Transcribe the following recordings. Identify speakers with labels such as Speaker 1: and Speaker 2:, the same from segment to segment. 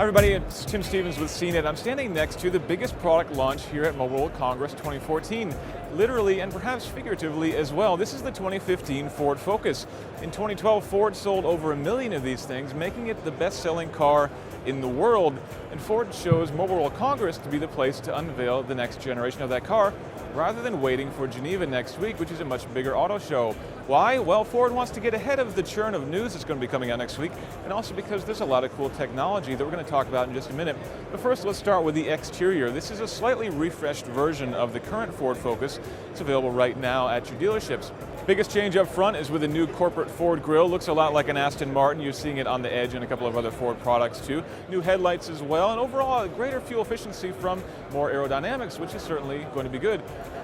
Speaker 1: Everybody, it's Tim Stevens with CNET. I'm standing next to the biggest product launch here at Mobile World Congress 2014, literally and perhaps figuratively as well. This is the 2015 Ford Focus. In 2012, Ford sold over 1 million of these things, making it the best-selling car in the world. And Ford chose Mobile World Congress to be the place to unveil the next generation of that car, rather than waiting for Geneva next week, which is a much bigger auto show. Why? Well, Ford wants to get ahead of the churn of news that's going to be coming out next week, and also because there's a lot of cool technology that we're going to talk about in just a minute. But first, let's start with the exterior. This is a slightly refreshed version of the current Ford Focus. It's available right now at your dealerships. Biggest change up front is with a new corporate Ford grille. Looks a lot like an Aston Martin. You're seeing it on the Edge and a couple of other Ford products too. New headlights as well, and overall greater fuel efficiency from more aerodynamics, which is certainly going to be good.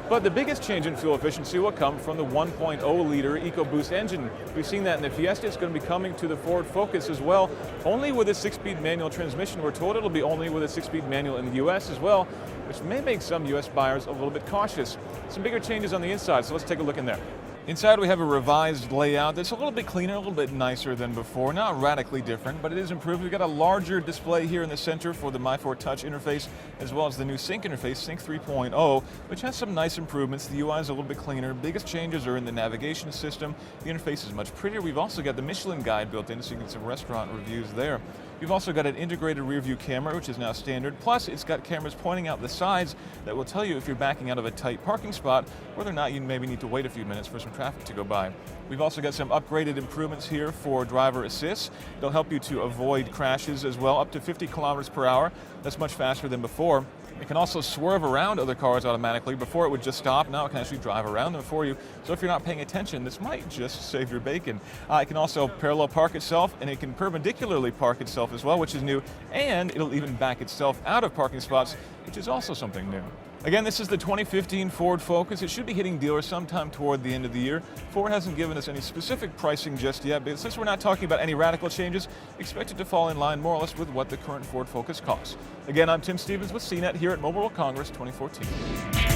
Speaker 1: But the biggest change in fuel efficiency will come from the 1.0-liter EcoBoost engine. We've seen that in the Fiesta. It's going to be coming to the Ford Focus as well, only with a 6-speed manual transmission. We're told it'll be only with a 6-speed manual in the US as well, which may make some US buyers a little bit cautious. Some bigger changes on the inside, so let's take a look in there. Inside we have a revised layout that's a little bit cleaner, a little bit nicer than before. Not radically different, but it is improved. We've got a larger display here in the center for the MyFord Touch interface, as well as the new Sync interface, Sync 3.0, which has some nice improvements. The UI is a little bit cleaner. Biggest changes are in the navigation system. The interface is much prettier. We've also got the Michelin guide built in, so you can get some restaurant reviews there. You've also got an integrated rear view camera, which is now standard. Plus, it's got cameras pointing out the sides that will tell you if you're backing out of a tight parking spot, whether or not you maybe need to wait a few minutes for some traffic to go by. We've also got some upgraded improvements here for driver assist. It'll help you to avoid crashes as well, up to 50 kilometers per hour. That's much faster than before. It can also swerve around other cars automatically. Before it would just stop, now it can actually drive around them for you. So if you're not paying attention, this might just save your bacon. It can also parallel park itself, and it can perpendicularly park itself as well, which is new, and it'll even back itself out of parking spots, which is also something new. Again, this is the 2015 Ford Focus. It should be hitting dealers sometime toward the end of the year. Ford hasn't given us any specific pricing just yet, but since we're not talking about any radical changes, expect it to fall in line more or less with what the current Ford Focus costs. Again, I'm Tim Stevens with CNET here at Mobile World Congress 2014.